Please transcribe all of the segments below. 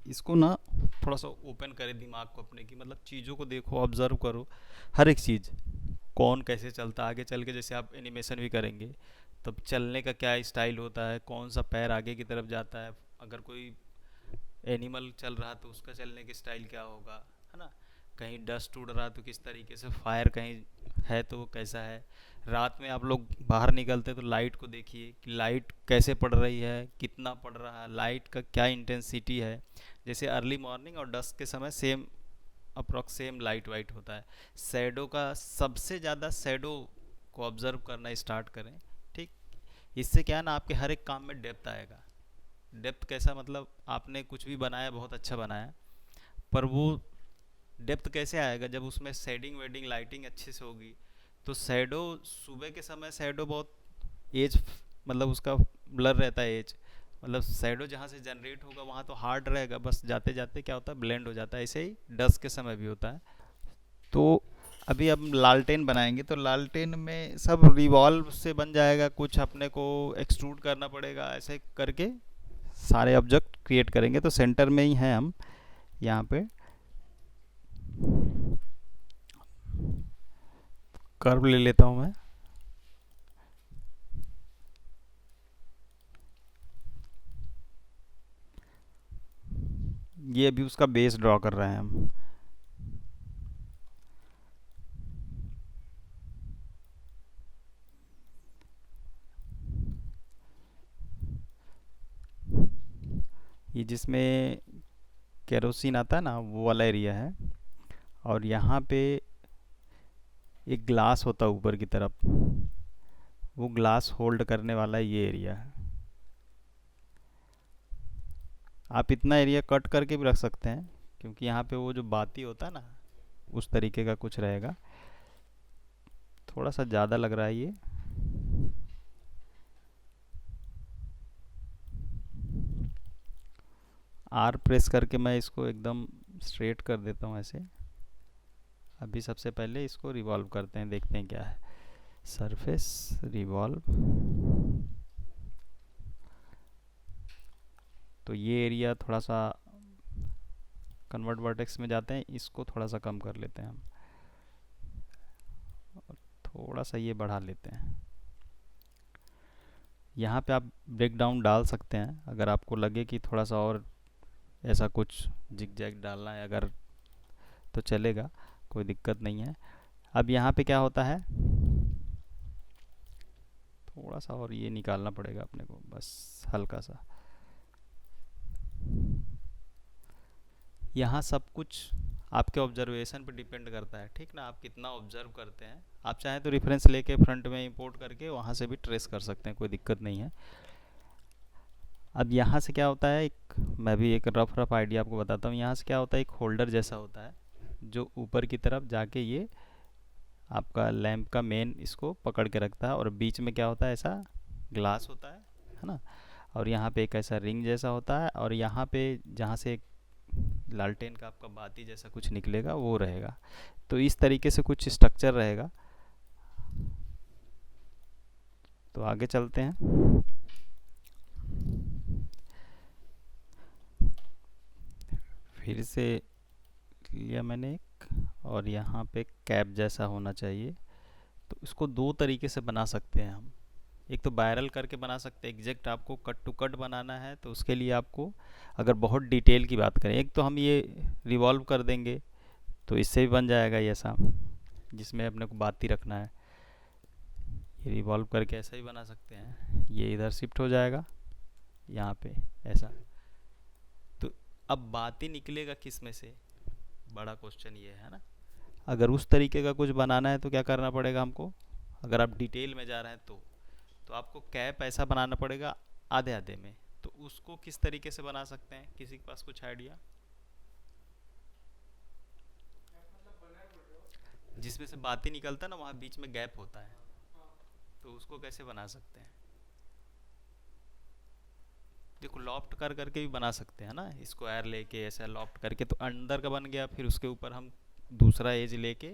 इसको ना थोड़ा सा ओपन करें दिमाग को अपने की, मतलब चीज़ों को देखो, ऑब्जर्व करो हर एक चीज़, कौन कैसे चलता है आगे चल के। जैसे आप एनिमेशन भी करेंगे तब चलने का क्या स्टाइल होता है, कौन सा पैर आगे की तरफ जाता है, अगर कोई एनिमल चल रहा तो उसका चलने की स्टाइल क्या होगा, है ना। कहीं डस्ट उड़ रहा तो किस तरीके से, फायर कहीं है तो वो कैसा है। रात में आप लोग बाहर निकलते तो लाइट को देखिए कि लाइट कैसे पड़ रही है, कितना पड़ रहा है, लाइट का क्या इंटेंसिटी है। जैसे अर्ली मॉर्निंग और डस्ट के समय same approx same light white होता है। शैडो का सबसे ज़्यादा शैडो को ऑब्जर्व करना स्टार्ट करें, ठीक। इससे क्या है ना, आपके हर एक काम में डेप्थ आएगा। डेप्थ कैसा, मतलब आपने कुछ भी बनाया बहुत अच्छा बनाया, पर वो डेप्थ कैसे आएगा जब उसमें शेडिंग वेडिंग लाइटिंग अच्छे से होगी। तो शैडो सुबह के समय शैडो बहुत एज, मतलब उसका ब्लर रहता है एज, मतलब शैडो जहाँ से जनरेट होगा वहाँ तो हार्ड रहेगा, बस जाते जाते क्या होता है ब्लेंड हो जाता है। ऐसे ही डस्ट के समय भी होता है। तो अभी हम लालटेन बनाएंगे तो लालटेन में सब रिवॉल्व से बन जाएगा, कुछ अपने को एक्सट्रूड करना पड़ेगा, ऐसे करके सारे ऑब्जेक्ट क्रिएट करेंगे। तो सेंटर में ही हैं हम यहाँ पे। कर्व ले लेता हूँ मैं। ये अभी उसका बेस ड्रॉ कर रहे हैं हम। ये जिसमें केरोसिन आता है ना वो वाला एरिया है, और यहाँ पे एक ग्लास होता है ऊपर की तरफ, वो ग्लास होल्ड करने वाला ये एरिया है। आप इतना एरिया कट करके भी रख सकते हैं, क्योंकि यहाँ पे वो जो बाती होता है ना उस तरीके का कुछ रहेगा। थोड़ा सा ज़्यादा लग रहा है ये। आर प्रेस करके मैं इसको एकदम स्ट्रेट कर देता हूँ ऐसे। अभी सबसे पहले इसको रिवॉल्व करते हैं, देखते हैं क्या है। Surface revolve. तो ये एरिया थोड़ा सा कन्वर्ट वर्टेक्स में जाते हैं, इसको थोड़ा सा कम कर लेते हैं हम, और थोड़ा सा ये बढ़ा लेते हैं। यहाँ पे आप ब्रेक डाउन डाल सकते हैं अगर आपको लगे कि थोड़ा सा और ऐसा कुछ जिग जैग डालना है अगर, तो चलेगा, कोई दिक्कत नहीं है। अब यहाँ पे क्या होता है, थोड़ा सा और ये निकालना पड़ेगा अपने को, बस हल्का सा। यहाँ सब कुछ आपके ऑब्जर्वेशन पे डिपेंड करता है, ठीक ना, आप कितना ऑब्जर्व करते हैं। आप चाहें तो रेफरेंस लेके फ्रंट में इंपोर्ट करके वहाँ से भी ट्रेस कर सकते हैं, कोई दिक्कत नहीं है। अब यहाँ से क्या होता है, एक मैं भी एक रफ रफ आइडिया आपको बताता हूँ। यहाँ से क्या होता है, एक होल्डर जैसा होता है जो ऊपर की तरफ जाके ये आपका लैंप का मेन इसको पकड़ के रखता है, और बीच में क्या होता है, ऐसा ग्लास होता है ना। और यहाँ पे एक ऐसा रिंग जैसा होता है, और यहाँ पे जहाँ से एक लालटेन का आपका बाती जैसा कुछ निकलेगा वो रहेगा। तो इस तरीके से कुछ स्ट्रक्चर रहेगा। तो आगे चलते हैं। फिर से लिया मैंने एक, और यहाँ पे कैप जैसा होना चाहिए। तो इसको दो तरीके से बना सकते हैं हम। एक तो वायरल करके बना सकते हैं, एग्जैक्ट आपको कट टू कट बनाना है तो उसके लिए आपको, अगर बहुत डिटेल की बात करें, एक तो हम ये रिवॉल्व कर देंगे तो इससे भी बन जाएगा ये ऐसा, जिसमें अपने को बाती रखना है। ये रिवॉल्व करके ऐसा ही बना सकते हैं, ये इधर शिफ्ट हो जाएगा यहाँ पे ऐसा। तो अब बाती निकलेगा किस में से, बड़ा क्वेश्चन ये है ना। अगर उस तरीके का कुछ बनाना है तो क्या करना पड़ेगा हमको, अगर आप डिटेल में जा रहे हैं तो आपको कैप ऐसा बनाना पड़ेगा आधे आधे में। तो उसको किस तरीके से बना सकते हैं, किसी के पास कुछ आइडिया। जिसमें से बाती निकलता है ना, वहाँ बीच में गैप होता है, तो उसको कैसे बना सकते हैं। देखो लॉफ्ट कर करके भी बना सकते हैं ना, स्क्वायर लेके ऐसा लॉफ्ट करके तो अंदर का बन गया, फिर उसके ऊपर हम दूसरा एज लेके,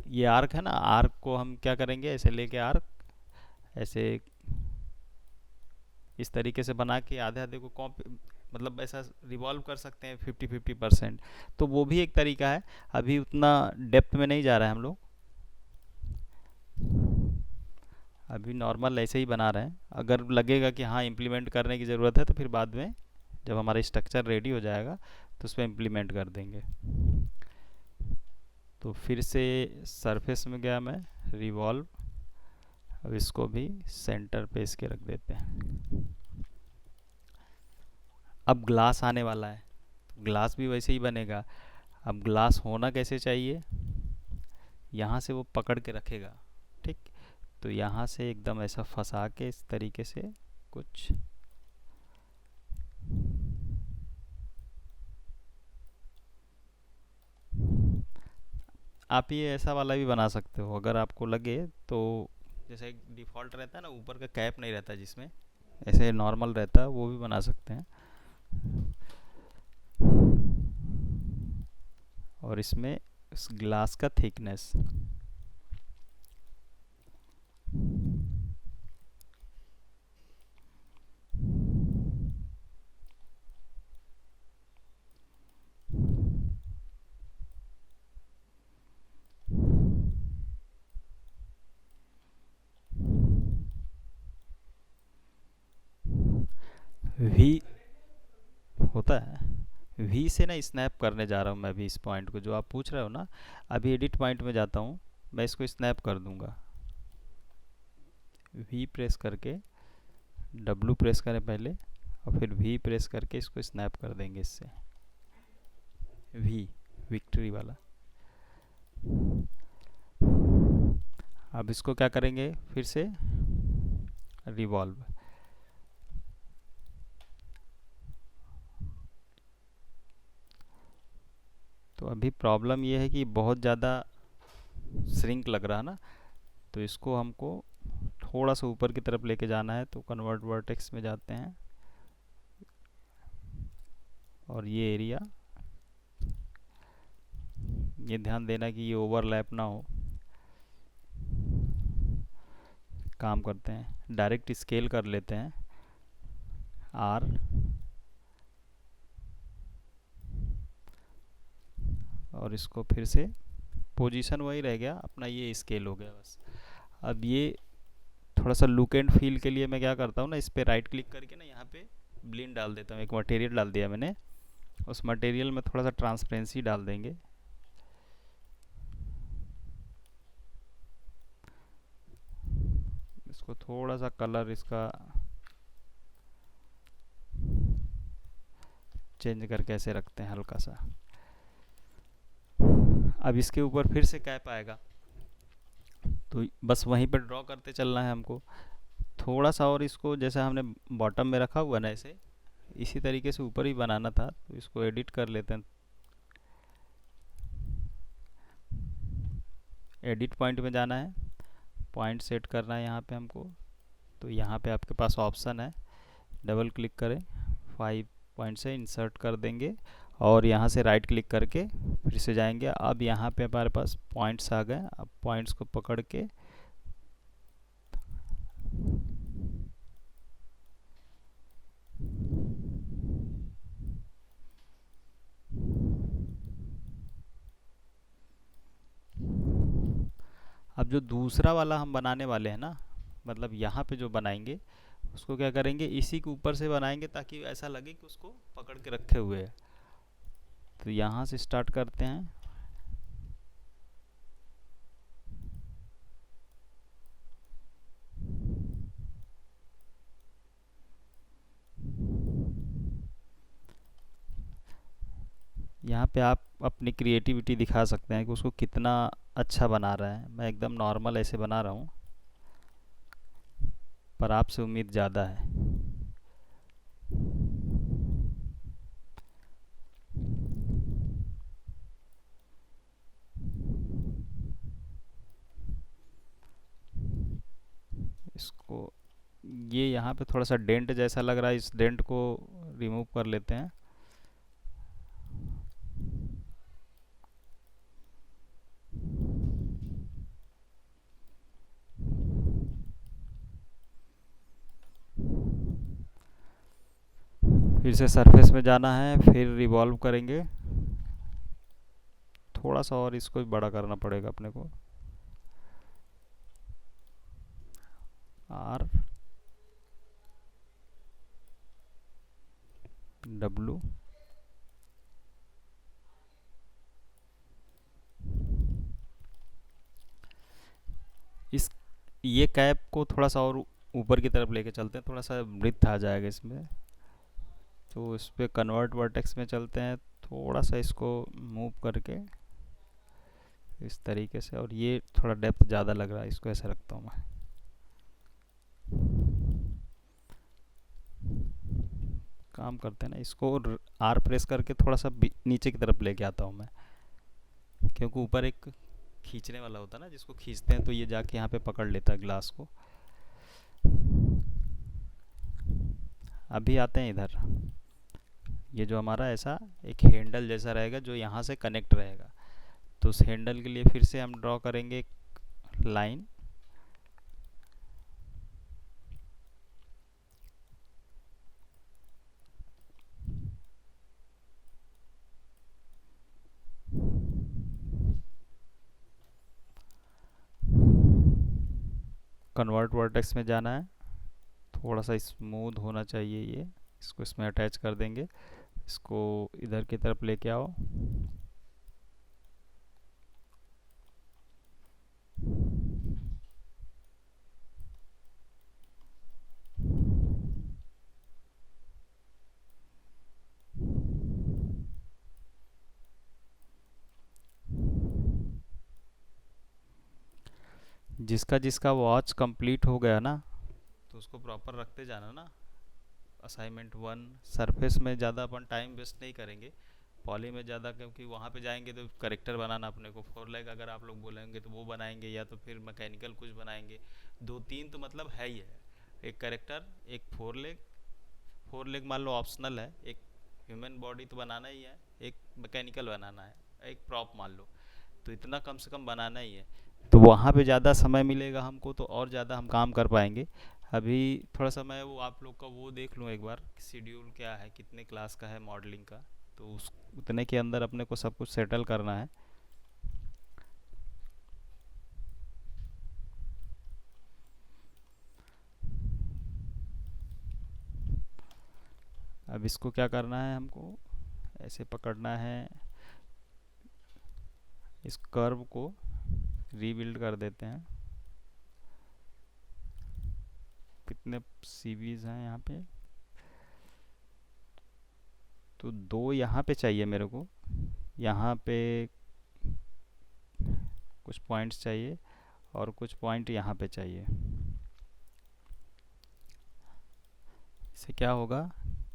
ये आर्क है ना, आर्क को हम क्या करेंगे, ऐसे लेके आर्क ऐसे इस तरीके से बना के आधे आधे को कॉपी, मतलब ऐसा रिवॉल्व कर सकते हैं 50-50%। तो वो भी एक तरीका है। अभी उतना डेप्थ में नहीं जा रहा है हम लोग, अभी नॉर्मल ऐसे ही बना रहे हैं। अगर लगेगा कि हाँ इम्प्लीमेंट करने की ज़रूरत है तो फिर बाद में जब हमारा स्ट्रक्चर रेडी हो जाएगा तो उसमें इम्प्लीमेंट कर देंगे। तो फिर से सरफेस में गया मैं, रिवॉल्व। अब इसको भी सेंटर पे इसके रख देते हैं। अब ग्लास आने वाला है, ग्लास भी वैसे ही बनेगा। अब ग्लास होना कैसे चाहिए, यहाँ से वो पकड़ के रखेगा, ठीक। तो यहाँ से एकदम ऐसा फंसा के इस तरीके से कुछ, आप ये ऐसा वाला भी बना सकते हो अगर आपको लगे तो। जैसे एक डिफ़ॉल्ट रहता है ना, ऊपर का कैप नहीं रहता जिसमें, ऐसे नॉर्मल रहता है, वो भी बना सकते हैं। और इसमें इस ग्लास का थिकनेस, वी होता है, वी से ना स्नैप करने जा रहा हूँ मैं अभी इस पॉइंट को जो आप पूछ रहे हो ना। अभी एडिट पॉइंट में जाता हूँ, मैं इसको स्नैप कर दूंगा। वी प्रेस करके, डब्लू प्रेस करें पहले और फिर वी प्रेस करके इसको स्नैप कर देंगे इससे, वी, विक्ट्री वाला। अब इसको क्या करेंगे, फिर से रिवॉल्व। तो अभी प्रॉब्लम ये है कि बहुत ज़्यादा श्रिंक लग रहा है ना, तो इसको हमको थोड़ा सा ऊपर की तरफ लेके जाना है। तो कन्वर्ट वर्टेक्स में जाते हैं और ये एरिया, ये ध्यान देना कि ये ओवरलैप ना हो। काम करते हैं, डायरेक्ट स्केल कर लेते हैं, आर, और इसको फिर से पोजीशन वही रह गया अपना, ये स्केल हो गया बस। अब ये थोड़ा सा लुक एंड फील के लिए मैं क्या करता हूँ ना, इस पर राइट क्लिक करके ना यहाँ पे ब्लिंड डाल देता हूँ। एक मटेरियल डाल दिया मैंने, उस मटेरियल में थोड़ा सा ट्रांसपेरेंसी डाल देंगे। इसको थोड़ा सा कलर इसका चेंज करके ऐसे रखते हैं हल्का सा। अब इसके ऊपर फिर से कैप आएगा, तो बस वहीं पर ड्रॉ करते चलना है हमको। थोड़ा सा और इसको, जैसे हमने बॉटम में रखा हुआ ना ऐसे, इसी तरीके से ऊपर ही बनाना था। तो इसको एडिट कर लेते हैं, एडिट पॉइंट में जाना है, पॉइंट सेट करना है यहाँ पे हमको। तो यहाँ पे आपके पास ऑप्शन है, डबल क्लिक करें, 5 पॉइंट से इंसर्ट कर देंगे और यहाँ से राइट क्लिक करके फिर से जाएंगे। अब यहाँ पे हमारे पास पॉइंट्स आ गए। अब पॉइंट्स को पकड़ के अब जो दूसरा वाला हम बनाने वाले हैं ना, मतलब यहाँ पे जो बनाएंगे उसको क्या करेंगे, इसी के ऊपर से बनाएंगे ताकि ऐसा लगे कि उसको पकड़ के रखे हुए हैं। तो यहाँ से स्टार्ट करते हैं, यहाँ पे आप अपनी क्रिएटिविटी दिखा सकते हैं कि उसको कितना अच्छा बना रहा है। मैं एकदम नॉर्मल ऐसे बना रहा हूँ, पर आपसे उम्मीद ज़्यादा है। इसको, ये यहाँ पे थोड़ा सा डेंट जैसा लग रहा है, इस डेंट को रिमूव कर लेते हैं। फिर से सरफेस में जाना है, फिर रिवॉल्व करेंगे। थोड़ा सा और इसको भी बड़ा करना पड़ेगा अपने को। आर डब्लू, इस ये कैप को थोड़ा सा और ऊपर की तरफ लेके चलते हैं, थोड़ा सा ब्रिथ आ जाएगा इसमें। तो इस पर कन्वर्ट वर्टेक्स में चलते हैं, थोड़ा सा इसको मूव करके इस तरीके से। और ये थोड़ा डेप्थ ज़्यादा लग रहा है, इसको ऐसे रखता हूँ मैं। काम करते हैं ना, इसको आर प्रेस करके थोड़ा सा नीचे की तरफ लेके आता हूँ मैं, क्योंकि ऊपर एक खींचने वाला होता है ना, जिसको खींचते हैं तो ये जाके यहाँ पे पकड़ लेता है ग्लास को। अभी आते हैं इधर। ये जो हमारा ऐसा एक हैंडल जैसा रहेगा जो यहाँ से कनेक्ट रहेगा, तो उस हैंडल के लिए फिर से हम ड्रॉ करेंगे एक लाइन। कन्वर्ट वर्टेक्स में जाना है, थोड़ा सा स्मूथ होना चाहिए ये। इसको इसमें अटैच कर देंगे, इसको इधर की तरफ लेके आओ। जिसका जिसका वॉच कंप्लीट हो गया ना, तो उसको प्रॉपर रखते जाना ना। असाइनमेंट 1, सरफेस में ज़्यादा अपन टाइम वेस्ट नहीं करेंगे, पॉली में ज़्यादा, क्योंकि वहाँ पे जाएंगे तो करेक्टर बनाना अपने को। 4 लेग अगर आप लोग बोलेंगे तो वो बनाएंगे, या तो फिर मैकेनिकल कुछ बनाएंगे। 2-3 तो मतलब है ही है, एक करेक्टर, एक 4 लेग। 4 लेग मान लो ऑप्शनल है, एक ह्यूमन बॉडी तो बनाना ही है, एक मैकेनिकल बनाना है, एक प्रॉप मान लो। तो इतना कम से कम बनाना ही है, तो वहाँ पे ज़्यादा समय मिलेगा हमको, तो और ज़्यादा हम काम कर पाएंगे। अभी थोड़ा सा मैं वो आप लोग का वो देख लूँ एक बार, शेड्यूल क्या है, कितने क्लास का है मॉडलिंग का, तो उस उतने के अंदर अपने को सब कुछ सेटल करना है। अब इसको क्या करना है हमको, ऐसे पकड़ना है, इस कर्व को रीबिल्ड कर देते हैं। कितने सीवीज हैं यहाँ पे, तो 2 यहाँ पे चाहिए मेरे को, यहाँ पे कुछ पॉइंट्स चाहिए और कुछ पॉइंट यहाँ पे चाहिए। इससे क्या होगा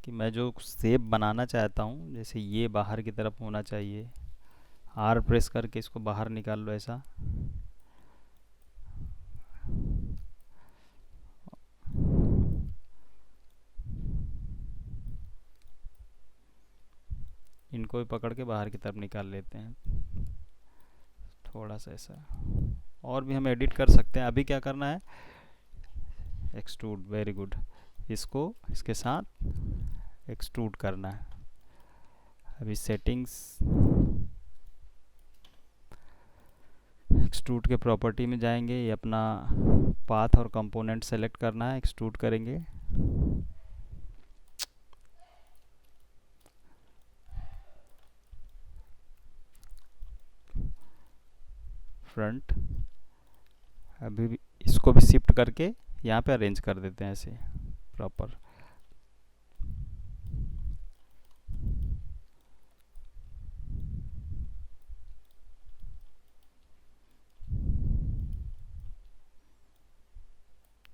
कि मैं जो शेप बनाना चाहता हूँ, जैसे ये बाहर की तरफ होना चाहिए, आर प्रेस करके इसको बाहर निकाल लो ऐसा। इनको भी पकड़ के बाहर की तरफ निकाल लेते हैं, थोड़ा सा ऐसा। और भी हम एडिट कर सकते हैं। अभी क्या करना है, एक्सट्रूड, वेरी गुड, इसको इसके साथ एक्सट्रूड करना है। अभी सेटिंग्स, एक्सट्रूड के प्रॉपर्टी में जाएंगे, ये अपना पाथ और कंपोनेंट सेलेक्ट करना है, एक्सट्रूड करेंगे। फ्रंट, अभी भी इसको भी शिफ्ट करके यहाँ पे अरेंज कर देते हैं ऐसे प्रॉपर।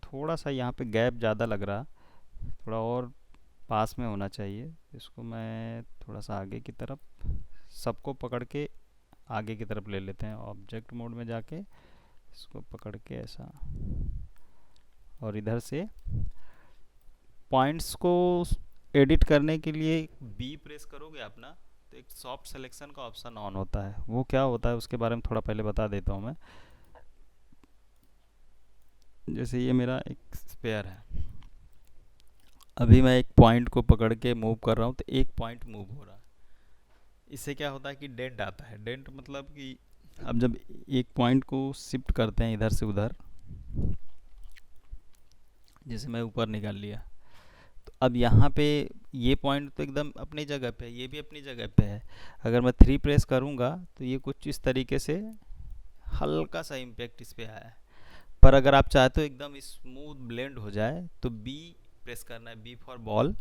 थोड़ा सा यहाँ पे गैप ज़्यादा लग रहा, थोड़ा और पास में होना चाहिए। इसको मैं थोड़ा सा आगे की तरफ, सबको पकड़ के आगे की तरफ ले लेते हैं। ऑब्जेक्ट मोड में जाके इसको पकड़ के ऐसा, और इधर से पॉइंट्स को एडिट करने के लिए बी प्रेस करोगे अपना, तो एक सॉफ्ट सिलेक्शन का ऑप्शन ऑन होता है। वो क्या होता है उसके बारे में थोड़ा पहले बता देता हूँ मैं। जैसे ये मेरा एक स्पेयर है, अभी मैं एक पॉइंट को पकड़ के मूव कर रहा हूँ तो एक पॉइंट मूव हो रहा है। इससे क्या होता है कि डेंट आता है। डेंट मतलब कि अब जब एक पॉइंट को शिफ्ट करते हैं इधर से उधर, जैसे मैं ऊपर निकाल लिया, तो अब यहाँ पे ये पॉइंट तो एकदम अपनी जगह पे है, ये भी अपनी जगह पे है। अगर मैं 3 प्रेस करूँगा तो ये कुछ इस तरीके से हल्का सा इम्पैक्ट इस पे आया है। पर अगर आप चाहते हो एकदम स्मूथ ब्लेंड हो जाए तो बी प्रेस करना है, बी फॉर बॉल।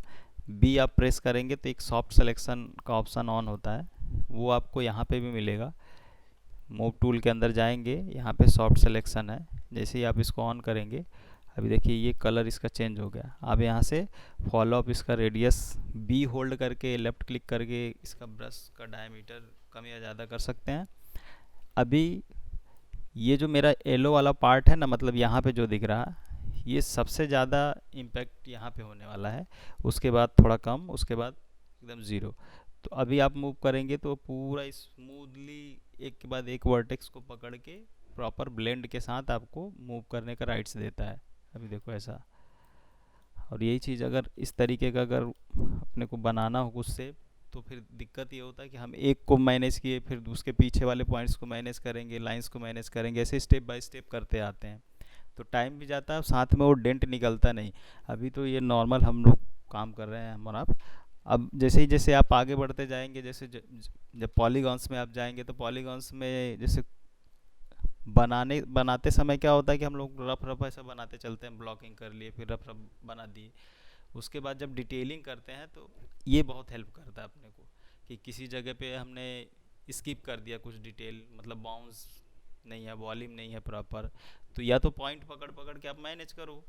बी आप प्रेस करेंगे तो एक सॉफ्ट सिलेक्शन का ऑप्शन ऑन होता है, वो आपको यहाँ पे भी मिलेगा। मूव टूल के अंदर जाएंगे, यहाँ पे सॉफ्ट सिलेक्शन है, जैसे ही आप इसको ऑन करेंगे, अभी देखिए ये कलर इसका चेंज हो गया। आप यहाँ से फॉलो अप इसका रेडियस बी होल्ड करके लेफ़्ट क्लिक करके इसका ब्रश का डायमीटर कम या ज़्यादा कर सकते हैं। अभी ये जो मेरा येलो वाला पार्ट है ना, मतलब यहाँ पे जो दिख रहा, ये सबसे ज़्यादा इम्पैक्ट यहाँ पे होने वाला है, उसके बाद थोड़ा कम, उसके बाद एकदम ज़ीरो। तो अभी आप मूव करेंगे तो पूरा स्मूथली एक के बाद एक वर्टेक्स को पकड़ के प्रॉपर ब्लेंड के साथ आपको मूव करने का राइट्स देता है। अभी देखो ऐसा। और यही चीज़ अगर इस तरीके का अगर अपने को बनाना हो कुछ से, तो फिर दिक्कत ये होता है कि हम एक को मैनेज किए, फिर उसके पीछे वाले पॉइंट्स को मैनेज करेंगे, लाइंस को मैनेज करेंगे, ऐसे स्टेप बाय स्टेप करते आते हैं, तो टाइम भी जाता है, साथ में वो डेंट निकलता नहीं। अभी तो ये नॉर्मल हम लोग काम कर रहे हैं हम और आप। अब जैसे ही जैसे आप आगे बढ़ते जाएंगे, जैसे जब पॉलीगॉन्स में आप जाएंगे, तो पॉलीगॉन्स में जैसे बनाते समय क्या होता है कि हम लोग रफ रफ ऐसा बनाते चलते हैं, ब्लॉकिंग कर लिए फिर रफ रफ बना दिए। उसके बाद जब डिटेलिंग करते हैं तो ये बहुत हेल्प करता है अपने को, कि किसी जगह पे हमने स्किप कर दिया कुछ डिटेल, मतलब बाउंस नहीं है, वॉल्यूम नहीं है प्रॉपर, तो या तो पॉइंट पकड़ पकड़ के आप मैनेज करो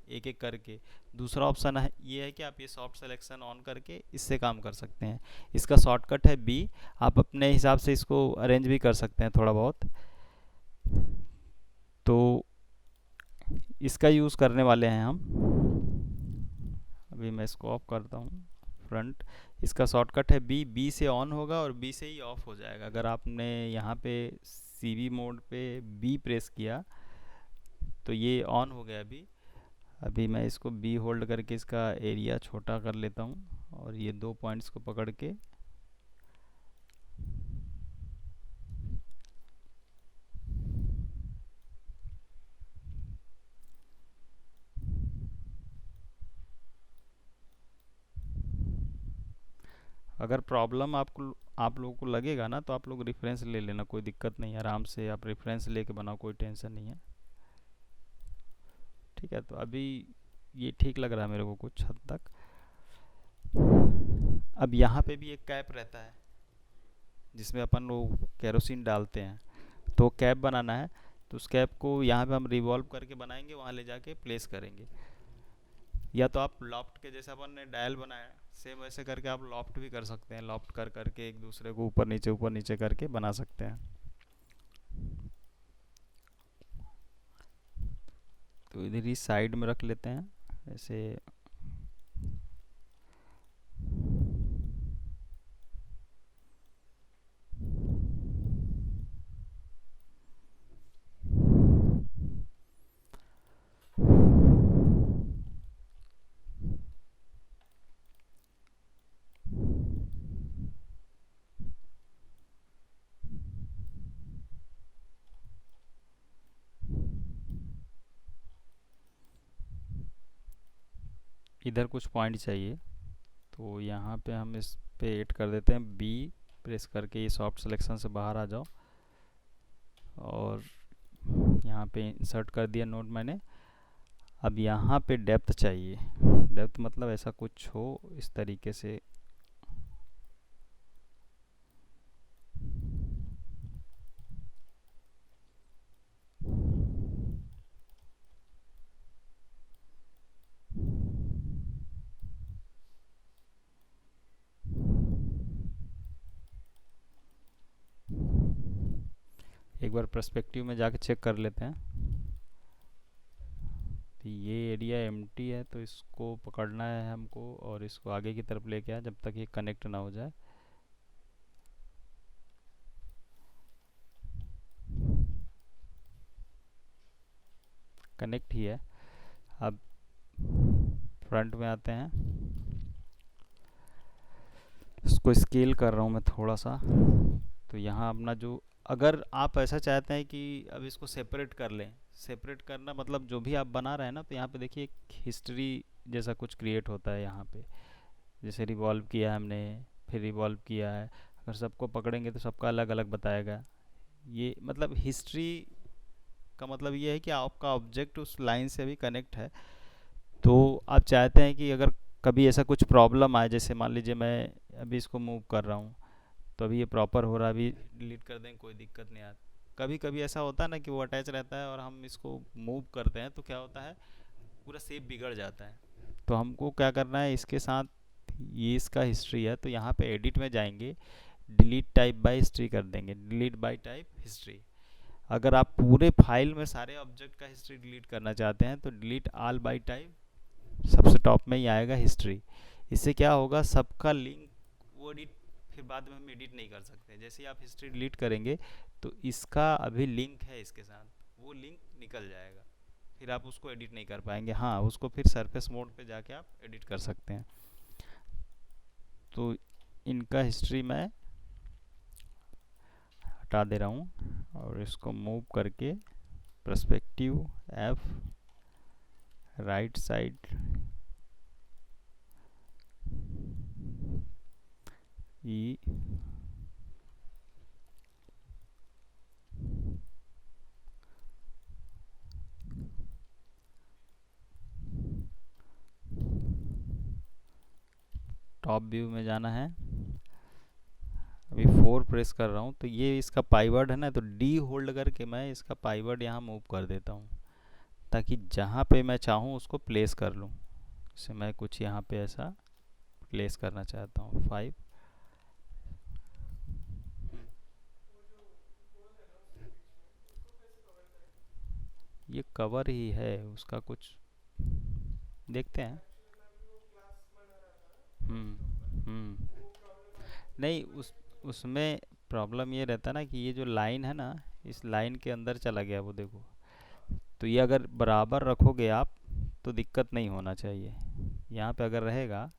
एक एक करके। दूसरा ऑप्शन है ये है कि आप ये सॉफ्ट सिलेक्शन ऑन करके इससे काम कर सकते हैं। इसका शॉर्टकट है बी। आप अपने हिसाब से इसको अरेंज भी कर सकते हैं थोड़ा बहुत। तो इसका यूज़ करने वाले हैं हम। अभी मैं इसको ऑफ करता हूँ फ्रंट। इसका शॉर्टकट है बी। बी से ऑन होगा और बी से ही ऑफ हो जाएगा। अगर आपने यहाँ पे सीवी मोड पे बी प्रेस किया तो ये ऑन हो गया अभी। अभी मैं इसको बी होल्ड करके इसका एरिया छोटा कर लेता हूँ, और ये दो पॉइंट्स को पकड़ के अगर प्रॉब्लम आपको आप लोगों को लगेगा ना, तो आप लोग रेफरेंस ले लेना, कोई दिक्कत नहीं है, आराम से आप रेफरेंस लेके बनाओ, कोई टेंशन नहीं है। ठीक है, तो अभी ये ठीक लग रहा है मेरे को कुछ हद तक। अब यहाँ पे भी एक कैप रहता है जिसमें अपन वो केरोसिन डालते हैं, तो कैप बनाना है। तो उस कैप को यहाँ पे हम रिवॉल्व करके बनाएंगे, वहाँ ले जाके प्लेस करेंगे। या तो आप लॉफ्ट के जैसे अपन ने डायल बनाया सेम वैसे करके आप लॉफ्ट भी कर सकते हैं, लॉफ्ट कर करके एक दूसरे को ऊपर नीचे करके बना सकते हैं। तो इधर ही साइड में रख लेते हैं ऐसे। इधर कुछ पॉइंट चाहिए, तो यहाँ पे हम इस पे ऐड कर देते हैं बी प्रेस करके। ये सॉफ्ट सिलेक्शन से बाहर आ जाओ और यहाँ पे इंसर्ट कर दिया नोट मैंने। अब यहाँ पे डेप्थ चाहिए। डेप्थ मतलब ऐसा कुछ हो इस तरीके से। एक बार पर्सपेक्टिव में जाके चेक कर लेते हैं। तो ये एरिया एम्प्टी है, तो इसको पकड़ना है हमको और इसको आगे की तरफ लेके आए जब तक ये कनेक्ट ना हो जाए। कनेक्ट ही है। अब फ्रंट में आते हैं, इसको स्केल कर रहा हूँ मैं थोड़ा सा। तो यहाँ अपना जो, अगर आप ऐसा चाहते हैं कि अब इसको सेपरेट कर लें, सेपरेट करना मतलब जो भी आप बना रहे हैं ना, तो यहाँ पे देखिए एक हिस्ट्री जैसा कुछ क्रिएट होता है यहाँ पे। जैसे रिवॉल्व किया हमने, फिर रिवॉल्व किया है, अगर सबको पकड़ेंगे तो सबका अलग अलग बताएगा। ये मतलब हिस्ट्री का मतलब ये है कि आपका ऑब्जेक्ट उस लाइन से भी कनेक्ट है। तो आप चाहते हैं कि अगर कभी ऐसा कुछ प्रॉब्लम आए, जैसे मान लीजिए मैं अभी इसको मूव कर रहा हूँ, तो अभी ये प्रॉपर हो रहा है, अभी डिलीट कर दें कोई दिक्कत नहीं आती। कभी कभी ऐसा होता है ना कि वो अटैच रहता है और हम इसको मूव करते हैं तो क्या होता है, पूरा शेप बिगड़ जाता है। तो हमको क्या करना है इसके साथ, ये इसका हिस्ट्री है तो यहाँ पे एडिट में जाएंगे, डिलीट टाइप बाय हिस्ट्री कर देंगे, डिलीट बाय टाइप हिस्ट्री। अगर आप पूरे फाइल में सारे ऑब्जेक्ट का हिस्ट्री डिलीट करना चाहते हैं तो डिलीट ऑल बाय टाइप, सबसे टॉप में ही आएगा हिस्ट्री। इससे क्या होगा, सबका लिंक वो एडिट, फिर बाद में हम एडिट नहीं कर सकते। जैसे ही आप हिस्ट्री डिलीट करेंगे तो इसका अभी लिंक है इसके साथ, वो लिंक निकल जाएगा, फिर आप उसको एडिट नहीं कर पाएंगे। हाँ, उसको फिर सरफेस मोड पे जाके आप एडिट कर सकते हैं। तो इनका हिस्ट्री मैं हटा दे रहा हूँ और इसको मूव करके पर्सपेक्टिव एफ, राइट साइड ई, टॉप व्यू में जाना है। अभी 4 प्रेस कर रहा हूँ तो ये इसका पाईवर्ड है ना, तो डी होल्ड करके मैं इसका पाईवर्ड यहाँ मूव कर देता हूँ, ताकि जहाँ पे मैं चाहूँ उसको प्लेस कर लूँ। जैसे मैं कुछ यहाँ पे ऐसा प्लेस करना चाहता हूँ 5। ये कवर ही है उसका, कुछ देखते हैं। हम्म। नहीं, उस उसमें प्रॉब्लम ये रहता ना कि ये जो लाइन है ना, इस लाइन के अंदर चला गया वो, देखो। तो ये अगर बराबर रखोगे आप तो दिक्कत नहीं होना चाहिए, यहाँ पे अगर रहेगा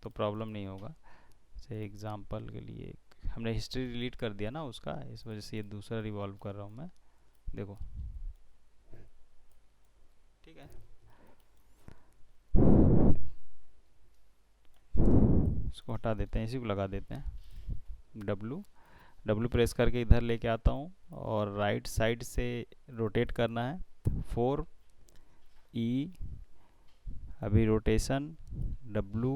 तो प्रॉब्लम नहीं होगा। जैसे एग्जांपल के लिए हमने हिस्ट्री डिलीट कर दिया ना उसका, इस वजह से ये दूसरा रिवॉल्व कर रहा हूँ मैं, देखो। ठीक है, इसको हटा देते हैं, इसी को लगा देते हैं। डब्लू डब्लू प्रेस करके इधर लेके आता हूँ और राइट साइड से रोटेट करना है 4 ई, अभी रोटेशन डब्लू,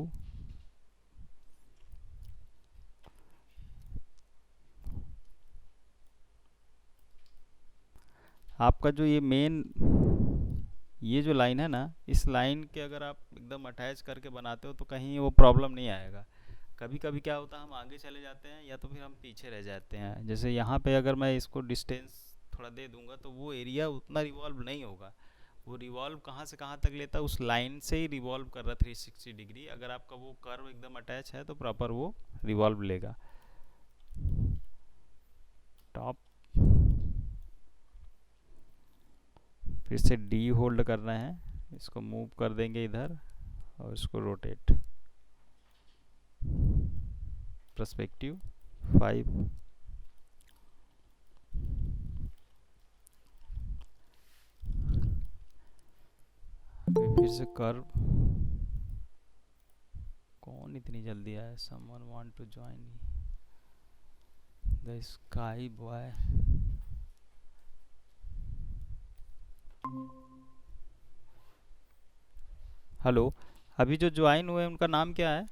आपका जो ये मेन, ये जो लाइन है ना, इस लाइन के अगर आप एकदम अटैच करके बनाते हो तो कहीं वो प्रॉब्लम नहीं आएगा। कभी कभी क्या होता है, हम आगे चले जाते हैं या तो फिर हम पीछे रह जाते हैं। जैसे यहाँ पे अगर मैं इसको डिस्टेंस थोड़ा दे दूंगा तो वो एरिया उतना रिवॉल्व नहीं होगा। वो रिवॉल्व कहाँ से कहाँ तक लेता है, उस लाइन से ही रिवॉल्व कर रहा है 360 डिग्री। अगर आपका वो कर्व एकदम अटैच है तो प्रॉपर वो रिवॉल्व लेगा। टॉप, फिर से डी होल्ड करना है, इसको मूव कर देंगे इधर और इसको रोटेट, पर्सपेक्टिव 5, फिर से कर्व। कौन इतनी जल्दी आया, someone want to join the sky boy. Hello, अभी जो ज्वाइन हुए उनका नाम क्या है?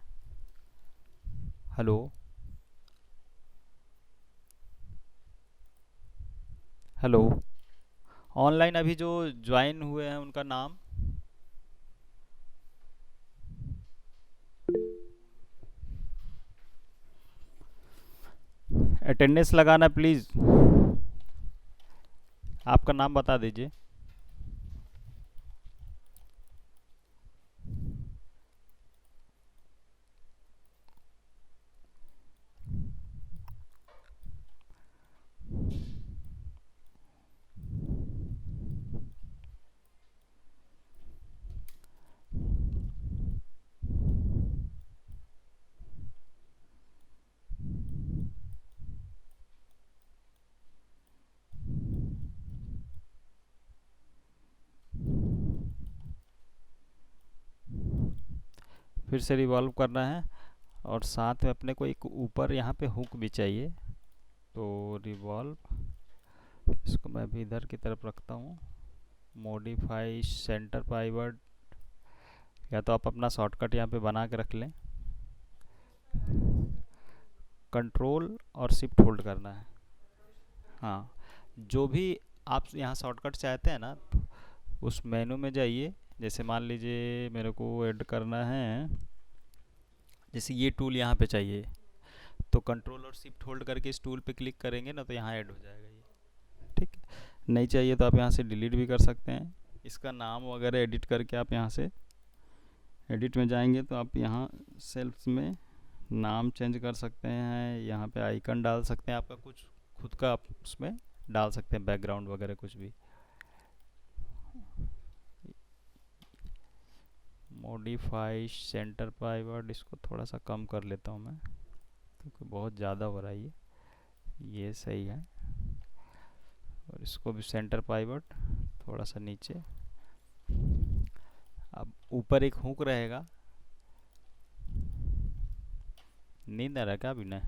हेलो, हेलो, ऑनलाइन अभी जो ज्वाइन हुए हैं उनका नाम? अटेंडेंस लगाना प्लीज़, आपका नाम बता दीजिए। फिर से रिवॉल्व करना है, और साथ में अपने को एक ऊपर यहाँ पे हुक भी चाहिए। तो रिवॉल्व, इसको मैं भी इधर की तरफ रखता हूँ। मॉडिफाई सेंटर पाइवट, या तो आप अपना शॉर्टकट यहाँ पे बना के रख लें। कंट्रोल और शिफ्ट होल्ड करना है। हाँ, जो भी आप यहाँ शॉर्टकट चाहते हैं ना, उस मेनू में जाइए। जैसे मान लीजिए मेरे को ऐड करना है, जैसे ये टूल यहाँ पे चाहिए, तो कंट्रोल और शिफ्ट होल्ड करके इस टूल पे क्लिक करेंगे ना, तो यहाँ ऐड हो जाएगा ये। ठीक है, नहीं चाहिए तो आप यहाँ से डिलीट भी कर सकते हैं। इसका नाम वगैरह एडिट करके आप यहाँ से एडिट में जाएंगे तो आप यहाँ सेल्फ्स में नाम चेंज कर सकते हैं, यहाँ पे आइकन डाल सकते हैं, आपका कुछ खुद का आप उसमें डाल सकते हैं, बैकग्राउंड वगैरह कुछ भी। मॉडिफाई सेंटर पाइवट, इसको थोड़ा सा कम कर लेता हूँ मैं, क्योंकि बहुत ज़्यादा हो रहा है ये सही है। और इसको भी सेंटर पाइवट थोड़ा सा नीचे। अब ऊपर एक हुक रहेगा। नींद आ रहा क्या अभी? नहीं,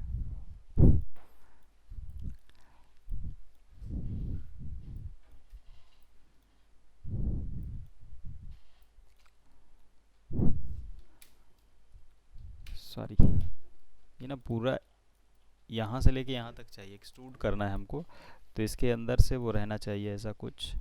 सॉरी, ये ना पूरा यहाँ से लेके यहाँ तक चाहिए, एक्सट्रूड करना है हमको, तो इसके अंदर से वो रहना चाहिए ऐसा कुछ।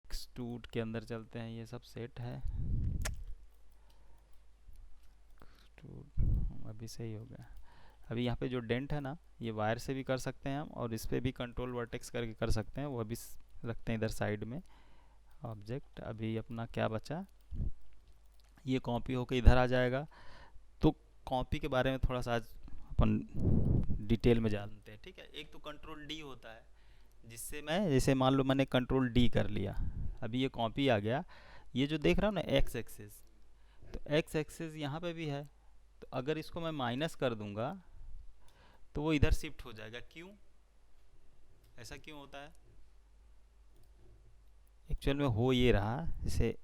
एक्सट्रूड के अंदर चलते हैं, ये सब सेट है। एक्सट्रूड अभी सही हो गया। अभी यहाँ पे जो डेंट है ना, ये वायर से भी कर सकते हैं हम, और इस पर भी कंट्रोल वर्टेक्स करके कर सकते हैं, वो अभी रखते हैं इधर साइड में। ऑब्जेक्ट अभी अपना क्या बचा, ये कॉपी होके इधर आ जाएगा। तो कॉपी के बारे में थोड़ा सा आज अपन डिटेल में जानते हैं। ठीक है, एक तो कंट्रोल डी होता है, जिससे मैं, जैसे मान लो मैंने कंट्रोल डी कर लिया, अभी ये कॉपी आ गया। ये जो देख रहा हूँ ना एक्स एक्सिस, तो एक्स एक्सिस यहाँ पे भी है, तो अगर इसको मैं माइनस कर दूंगा तो वो इधर शिफ्ट हो जाएगा। क्यों, ऐसा क्यों होता है? एक्चुअल में हो ये रहा, जैसे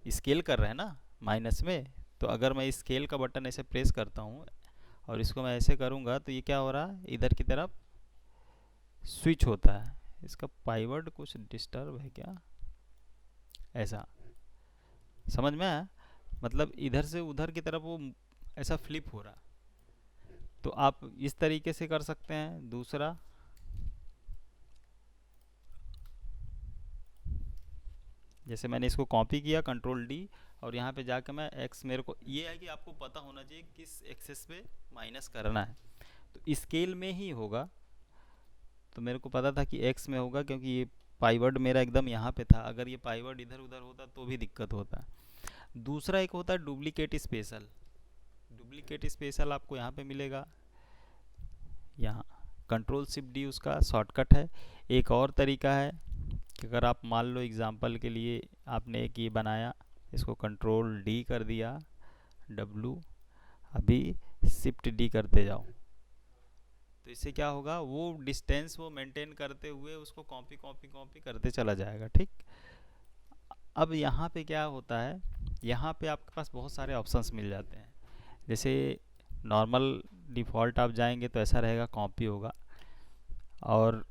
स्केल कर रहे हैं ना माइनस में, तो अगर मैं स्केल का बटन ऐसे प्रेस करता हूँ और इसको मैं ऐसे करूँगा, तो ये क्या हो रहा है, इधर की तरफ स्विच होता है। इसका पाइवट कुछ डिस्टर्ब है क्या, ऐसा समझ में आया? मतलब इधर से उधर की तरफ वो ऐसा फ्लिप हो रहा। तो आप इस तरीके से कर सकते हैं। दूसरा, जैसे मैंने इसको कॉपी किया कंट्रोल डी, और यहाँ पे जाके मैं एक्स, मेरे को ये है कि आपको पता होना चाहिए किस एक्सेस पे माइनस करना है। तो स्केल में ही होगा, तो मेरे को पता था कि एक्स में होगा, क्योंकि ये पाइवर्ड मेरा एकदम यहाँ पे था। अगर ये पाइवर्ड इधर उधर होता तो भी दिक्कत होता। दूसरा एक होता है डुप्लीकेट स्पेशल। डुप्लीकेट स्पेशल आपको यहाँ पे मिलेगा, यहाँ कंट्रोल शिफ्ट डी उसका शॉर्टकट है। एक और तरीका है कि अगर आप मान लो एग्जांपल के लिए आपने एक ये बनाया, इसको कंट्रोल डी कर दिया, डब्लू, अभी शिफ्ट डी करते जाओ, तो इससे क्या होगा, वो डिस्टेंस वो मेंटेन करते हुए उसको कॉपी कॉपी कॉपी करते चला जाएगा। ठीक, अब यहाँ पे क्या होता है, यहाँ पे आपके पास बहुत सारे ऑप्शंस मिल जाते हैं। जैसे नॉर्मल डिफ़ॉल्ट आप जाएंगे तो ऐसा रहेगा, कॉपी होगा, और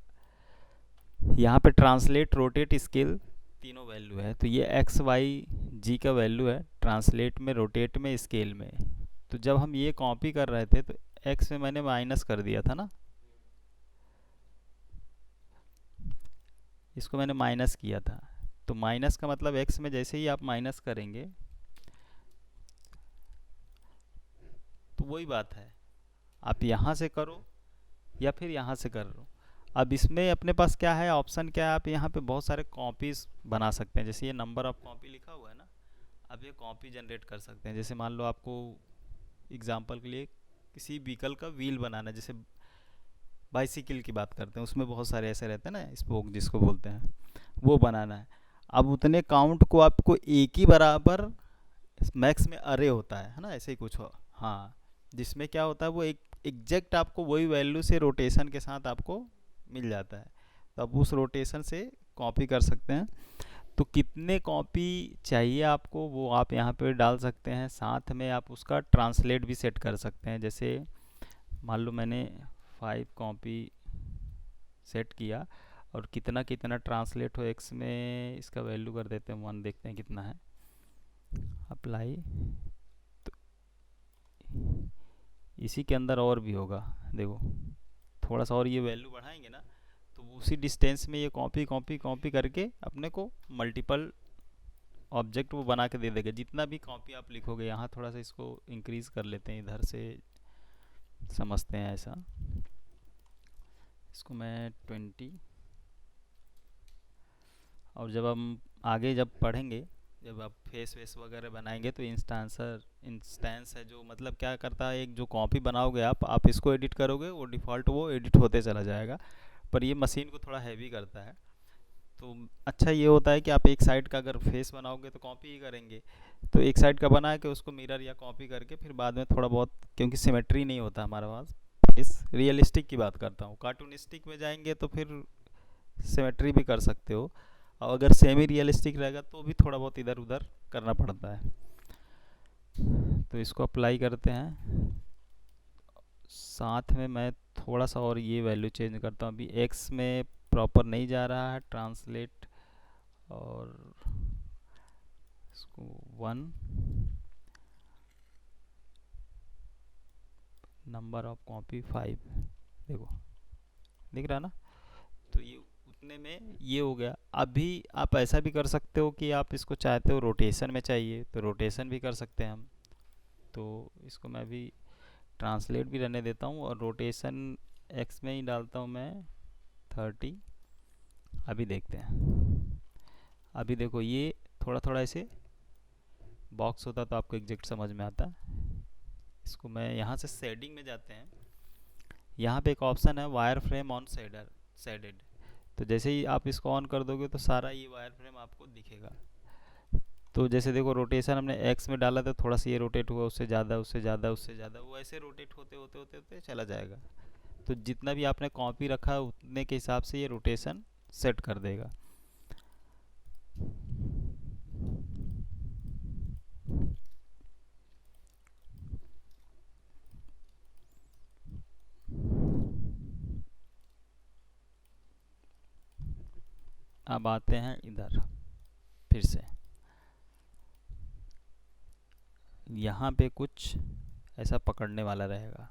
यहाँ पे ट्रांसलेट, रोटेट, स्केल तीनों वैल्यू है। तो ये एक्स वाई जी का वैल्यू है, ट्रांसलेट में, रोटेट में, स्केल में। तो जब हम ये कॉपी कर रहे थे तो एक्स में मैंने माइनस कर दिया था ना, इसको मैंने माइनस किया था। तो माइनस का मतलब एक्स में जैसे ही आप माइनस करेंगे, तो वही बात है, आप यहाँ से करो या फिर यहाँ से कर लो। अब इसमें अपने पास क्या है, ऑप्शन क्या है, आप यहाँ पे बहुत सारे कॉपीज बना सकते हैं। जैसे ये नंबर ऑफ कॉपी लिखा हुआ है ना, अब ये कॉपी जनरेट कर सकते हैं। जैसे मान लो आपको एग्जांपल के लिए किसी व्हीकल का व्हील बनाना है, जैसे बाइसिकल की बात करते हैं, उसमें बहुत सारे ऐसे रहते हैं ना, स्पोक जिसको बोलते हैं, वो बनाना है। अब उतने काउंट को आपको एक ही बराबर मैक्स में अरे होता है ना, ऐसे ही कुछ हो। हाँ, जिसमें क्या होता है वो एक एग्जैक्ट आपको वही वैल्यू से रोटेशन के साथ आपको मिल जाता है। तो आप उस रोटेशन से कॉपी कर सकते हैं। तो कितने कॉपी चाहिए आपको वो आप यहाँ पे डाल सकते हैं। साथ में आप उसका ट्रांसलेट भी सेट कर सकते हैं। जैसे मान लो मैंने 5 कॉपी सेट किया, और कितना कितना ट्रांसलेट हो एक्स में, इसका वैल्यू कर देते हैं 1, देखते हैं कितना है। अप्लाई, तो इसी के अंदर और भी होगा, देखो थोड़ा सा और ये वैल्यू बढ़ाएंगे ना, तो उसी डिस्टेंस में ये कॉपी कॉपी कॉपी करके अपने को मल्टीपल ऑब्जेक्ट वो बना के दे देगा। जितना भी कॉपी आप लिखोगे, यहाँ थोड़ा सा इसको इंक्रीज़ कर लेते हैं, इधर से समझते हैं ऐसा। इसको मैं 20, और जब हम आगे जब पढ़ेंगे, जब आप फेस वेस वगैरह बनाएंगे, तो इंस्टेंस है जो मतलब क्या करता है, एक जो कॉपी बनाओगे आप इसको एडिट करोगे, वो डिफ़ॉल्ट वो एडिट होते चला जाएगा। पर ये मशीन को थोड़ा हैवी करता है। तो अच्छा ये होता है कि आप एक साइड का अगर फेस बनाओगे तो कॉपी ही करेंगे, तो एक साइड का बना के उसको मिरर या कॉपी करके फिर बाद में थोड़ा बहुत, क्योंकि सिमेट्री नहीं होता हमारे पास, इस रियलिस्टिक की बात करता हूँ। कार्टूनिस्टिक में जाएंगे तो फिर सिमेट्री भी कर सकते हो, और अगर सेमी रियलिस्टिक रहेगा तो भी थोड़ा बहुत इधर उधर करना पड़ता है। तो इसको अप्लाई करते हैं। साथ में मैं थोड़ा सा और ये वैल्यू चेंज करता हूँ। अभी एक्स में प्रॉपर नहीं जा रहा है ट्रांसलेट, और इसको 1, नंबर ऑफ कॉपी 5, देखो दिख रहा है ना। तो ये उतने में ये हो गया। अभी आप ऐसा भी कर सकते हो कि आप इसको चाहते हो रोटेशन में चाहिए, तो रोटेशन भी कर सकते हैं हम। तो इसको मैं अभी ट्रांसलेट भी रहने देता हूँ, और रोटेशन एक्स में ही डालता हूँ मैं 30। अभी देखते हैं। अभी देखो ये थोड़ा थोड़ा ऐसे बॉक्स होता तो आपको एग्जैक्ट समझ में आता। इसको मैं यहाँ से शेडिंग में जाते हैं। यहाँ पे एक ऑप्शन है वायर फ्रेम ऑन शेडेड। तो जैसे ही आप इसको ऑन कर दोगे तो सारा ये वायर फ्रेम आपको दिखेगा। तो जैसे देखो रोटेशन हमने एक्स में डाला था, थोड़ा सा ये रोटेट हुआ, उससे ज़्यादा उससे ज़्यादा उससे ज़्यादा, वो ऐसे रोटेट होते होते होते होते चला जाएगा। तो जितना भी आपने कॉपी रखा है उतने के हिसाब से ये रोटेशन सेट कर देगा। अब आते हैं इधर फिर से, यहाँ पे कुछ ऐसा पकड़ने वाला रहेगा।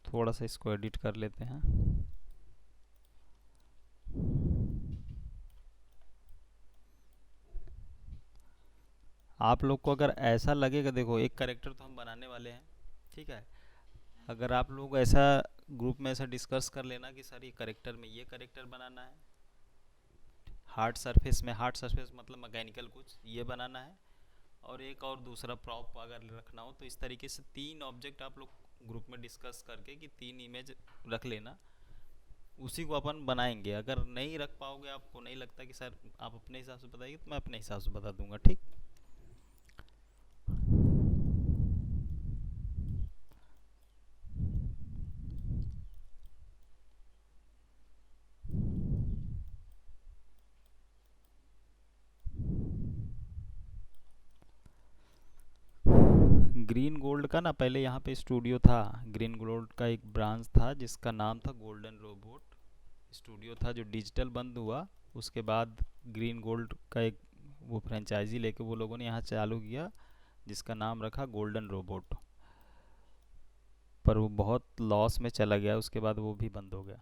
थोड़ा सा इसको एडिट कर लेते हैं। आप लोग को अगर ऐसा लगेगा, देखो एक करेक्टर तो हम बनाने वाले हैं, ठीक है। अगर आप लोग ऐसा ग्रुप में ऐसा डिस्कस कर लेना कि सर ये करेक्टर में ये करेक्टर बनाना है, हार्ड सरफेस मतलब मैकेनिकल कुछ ये बनाना है, और एक और दूसरा प्रॉप अगर रखना हो, तो इस तरीके से 3 ऑब्जेक्ट आप लोग ग्रुप में डिस्कस करके कि 3 इमेज रख लेना, उसी को अपन बनाएंगे। अगर नहीं रख पाओगे, आपको नहीं लगता कि सर आप अपने हिसाब से बताइए, तो मैं अपने हिसाब से बता दूंगा, ठीक। ग्रीन गोल्ड का ना पहले यहाँ पे स्टूडियो था। ग्रीन गोल्ड का एक ब्रांच था जिसका नाम था गोल्डन रोबोट स्टूडियो था, जो डिजिटल बंद हुआ। उसके बाद ग्रीन गोल्ड का एक वो फ्रेंचाइजी लेके वो लोगों ने यहाँ चालू किया, जिसका नाम रखा गोल्डन रोबोट। पर वो बहुत लॉस में चला गया, उसके बाद वो भी बंद हो गया।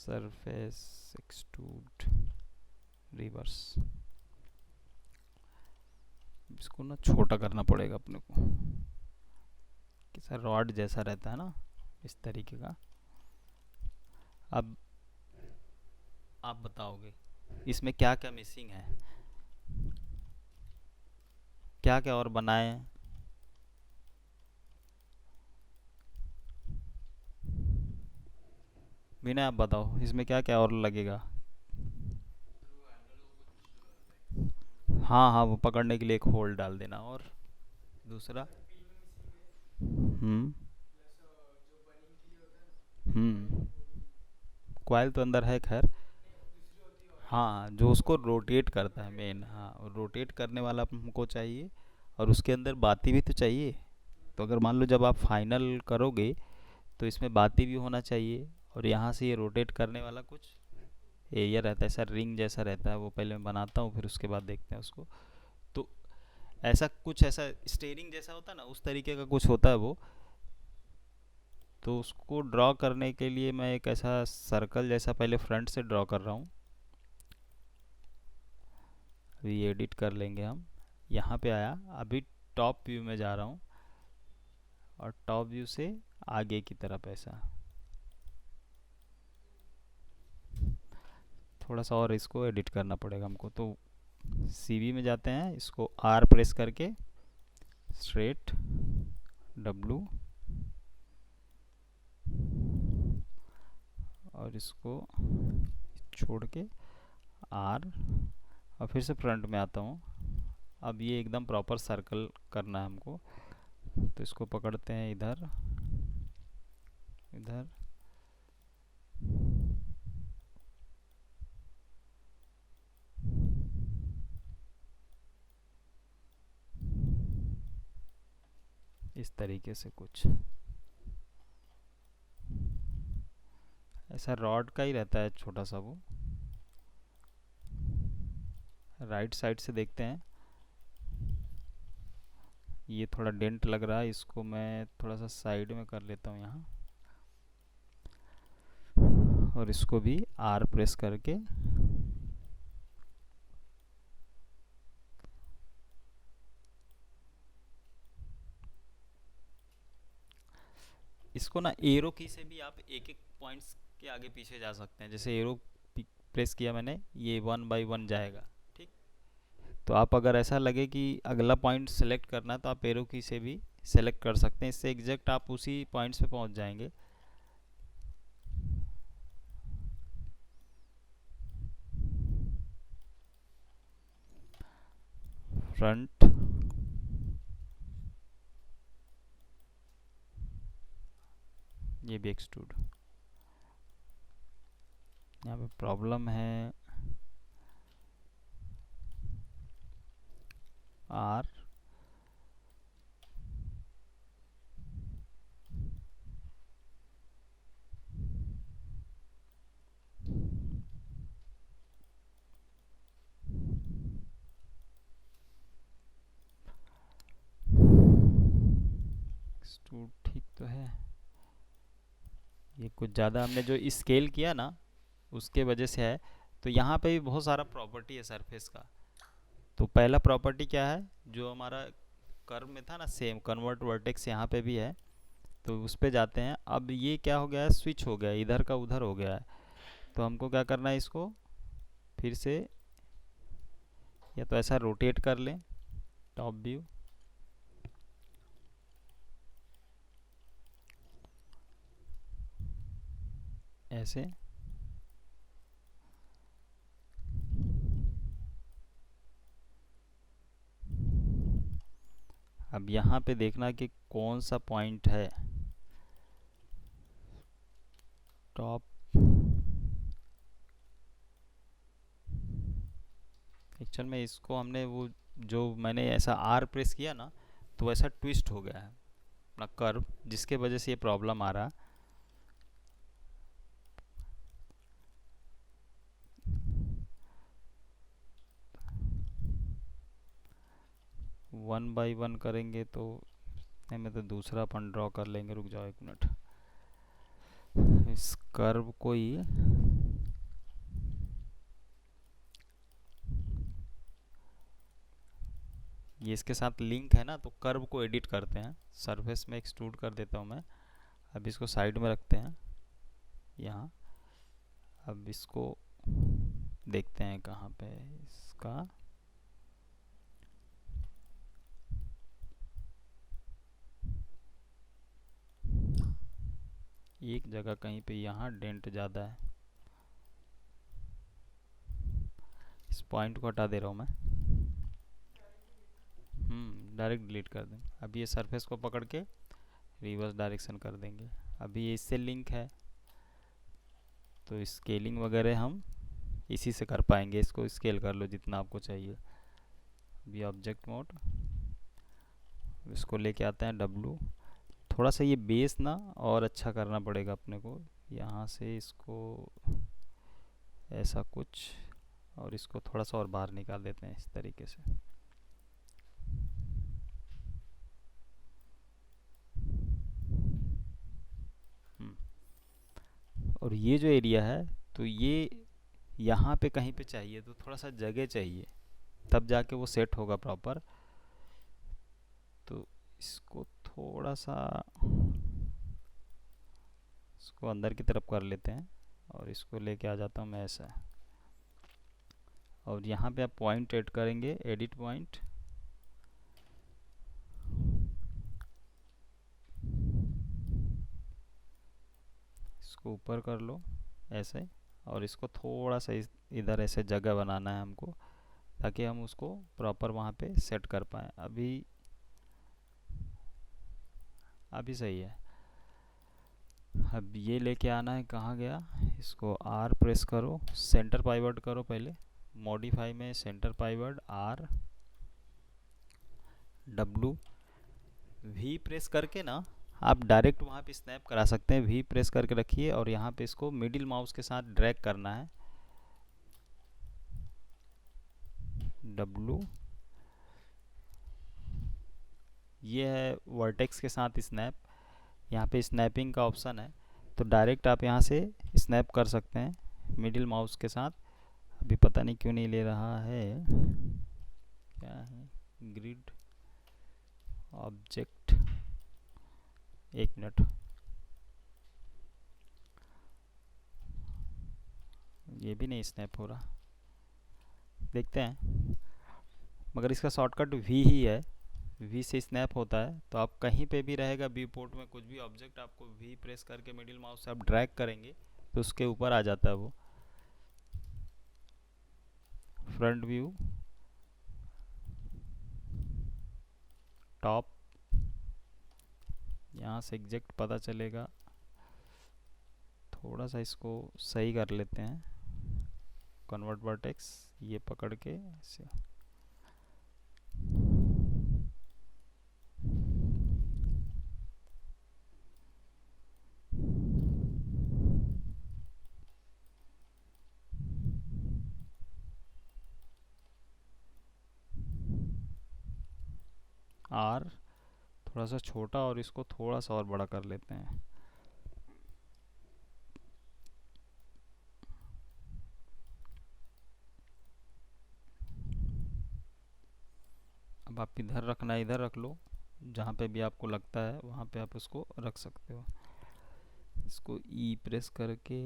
सरफेस एक्सट्रूड रिवर्स, इसको ना छोटा करना पड़ेगा अपने को, कि सर रॉड जैसा रहता है ना इस तरीके का। अब आप बताओगे इसमें क्या क्या मिसिंग है, क्या क्या और बनाए। विनय आप बताओ इसमें क्या क्या और लगेगा। हाँ हाँ, वो पकड़ने के लिए एक होल डाल देना, और दूसरा। हम्म। हम्म। कॉइल तो अंदर है खैर। हाँ, जो उसको रोटेट करता है मेन, हाँ रोटेट करने वाला हमको चाहिए, और उसके अंदर बाती भी तो चाहिए। तो अगर मान लो जब आप फाइनल करोगे तो इसमें बाती भी होना चाहिए, और यहाँ से ये रोटेट करने वाला कुछ एरिया रहता है, सर रिंग जैसा रहता है, वो पहले मैं बनाता हूँ फिर उसके बाद देखते हैं उसको। तो ऐसा कुछ, ऐसा स्टेयरिंग जैसा होता है ना, उस तरीके का कुछ होता है वो। तो उसको ड्रॉ करने के लिए मैं एक ऐसा सर्कल जैसा पहले फ्रंट से ड्रॉ कर रहा हूँ। अभी एडिट कर लेंगे हम, यहाँ पे आया, अभी टॉप व्यू में जा रहा हूँ, और टॉप व्यू से आगे की तरफ ऐसा थोड़ा सा और इसको एडिट करना पड़ेगा हमको। तो सीवी में जाते हैं, इसको आर प्रेस करके स्ट्रेट डब्लू, और इसको छोड़ के आर, और फिर से फ्रंट में आता हूँ। अब ये एकदम प्रॉपर सर्कल करना है हमको, तो इसको पकड़ते हैं इधर इधर, इस तरीके से कुछ ऐसा रॉड का ही रहता है छोटा सा वो। राइट साइड से देखते हैं, ये थोड़ा डेंट लग रहा है, इसको मैं थोड़ा सा साइड में कर लेता हूँ यहाँ, और इसको भी आर प्रेस करके इसको ना एरो की से भी आप एक एक पॉइंट्स के आगे पीछे जा सकते हैं। जैसे एरो प्रेस किया मैंने, ये 1 बाई 1 जाएगा, ठीक। तो आप अगर ऐसा लगे कि अगला पॉइंट सेलेक्ट करना है तो आप एरो की से भी सेलेक्ट कर सकते हैं, इससे एग्जैक्ट आप उसी पॉइंट्स पे पहुंच जाएंगे। फ्रंट, ये भी एक्सट्रूड। यहाँ पे प्रॉब्लम है आर, एक्सट्रूड ठीक तो है, ये कुछ ज़्यादा हमने जो स्केल किया ना उसके वजह से है। तो यहाँ पे भी बहुत सारा प्रॉपर्टी है सरफेस का। तो पहला प्रॉपर्टी क्या है, जो हमारा कर्व में था ना सेम, कन्वर्ट वर्टेक्स यहाँ पे भी है, तो उस पे जाते हैं। अब ये क्या हो गया है, स्विच हो गया है, इधर का उधर हो गया है। तो हमको क्या करना है, इसको फिर से या तो ऐसा रोटेट कर लें, टॉप व्यू, ऐसे, अब यहाँ पे देखना कि कौन सा पॉइंट है टॉप। एक्चुअल में इसको हमने वो, जो मैंने ऐसा आर प्रेस किया ना, तो ऐसा ट्विस्ट हो गया है अपना कर्व, जिसके वजह से ये प्रॉब्लम आ रहा है। 1 बाई 1 करेंगे तो नहीं, मैं तो दूसरा अपन ड्रॉ कर लेंगे, रुक जाओ 1 मिनट। इस कर्व को ही ये इसके साथ लिंक है ना, तो कर्व को एडिट करते हैं। सरफेस में एक्सट्रूड कर देता हूँ मैं। अब इसको साइड में रखते हैं यहाँ। अब इसको देखते हैं कहाँ पे है इसका। एक जगह कहीं पे यहाँ डेंट ज़्यादा है, इस पॉइंट को हटा दे रहा हूँ मैं। डायरेक्ट डिलीट कर दें। अब ये सरफेस को पकड़ के रिवर्स डायरेक्शन कर देंगे। अभी ये इससे लिंक है तो स्केलिंग वगैरह हम इसी से कर पाएंगे। इसको स्केल कर लो जितना आपको चाहिए। अभी ऑब्जेक्ट मोड, इसको लेके आते हैं W। थोड़ा सा ये बेस ना और अच्छा करना पड़ेगा अपने को। यहाँ से इसको ऐसा कुछ, और इसको थोड़ा सा और बाहर निकाल देते हैं इस तरीके से। और ये जो एरिया है, तो ये यहाँ पे कहीं पे चाहिए, तो थोड़ा सा जगह चाहिए, तब जाके वो सेट होगा प्रॉपर। तो इसको थोड़ा सा इसको अंदर की तरफ कर लेते हैं और इसको लेके आ जाता हूँ मैं ऐसा। और यहाँ पे आप पॉइंट ऐड करेंगे, एडिट पॉइंट। इसको ऊपर कर लो ऐसे, और इसको थोड़ा सा इधर ऐसे जगह बनाना है हमको, ताकि हम उसको प्रॉपर वहाँ पे सेट कर पाएँ। अभी सही है। अब ये लेके आना है, कहाँ गया, इसको R प्रेस करो, सेंटर पाइवट करो पहले। मॉडिफाई में centre pivot R, W, V press करके ना आप डायरेक्ट वहाँ पे स्नैप करा सकते हैं। V प्रेस करके रखिए और यहाँ पे इसको मिडिल माउस के साथ ड्रैग करना है। W, ये है वर्टेक्स के साथ स्नैप। यहाँ पे स्नैपिंग का ऑप्शन है, तो डायरेक्ट आप यहाँ से स्नैप कर सकते हैं मिडिल माउस के साथ। अभी पता नहीं क्यों नहीं ले रहा है, क्या है, ग्रिड ऑब्जेक्ट, एक मिनट, ये भी नहीं स्नैप हो रहा, देखते हैं। मगर इसका शॉर्टकट V ही है, V से स्नैप होता है। तो आप कहीं पे भी रहेगा व्यू पोर्ट में, कुछ भी ऑब्जेक्ट आपको V प्रेस करके मिडिल माउस से आप ड्रैग करेंगे तो उसके ऊपर आ जाता है वो। फ्रंट व्यू, टॉप, यहाँ से एग्जैक्ट पता चलेगा। थोड़ा सा इसको सही कर लेते हैं, कन्वर्ट वर्टेक्स, ये पकड़ के ऐसे। R थोड़ा सा छोटा और इसको थोड़ा सा और बड़ा कर लेते हैं। अब आप इधर रखना है, इधर रख लो, जहाँ पे भी आपको लगता है वहाँ पे आप उसको रख सकते हो। इसको E प्रेस करके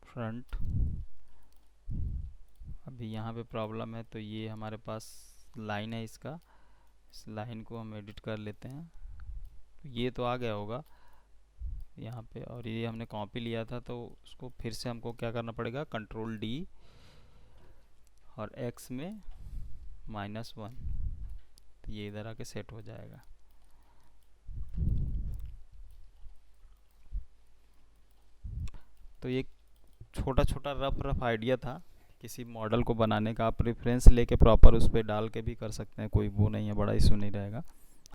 फ्रंट। अभी यहाँ पे प्रॉब्लम है, तो ये हमारे पास लाइन है इसका, इस लाइन को हम एडिट कर लेते हैं। तो ये तो आ गया होगा यहाँ पे, और ये हमने कॉपी लिया था, तो उसको फिर से हमको क्या करना पड़ेगा, कंट्रोल D और X में -1, तो ये इधर आके सेट हो जाएगा। तो ये छोटा छोटा रफ आइडिया था किसी मॉडल को बनाने का। आप रेफरेंस लेके प्रॉपर उस पर डाल के भी कर सकते हैं, कोई वो नहीं है, बड़ा इशू नहीं रहेगा।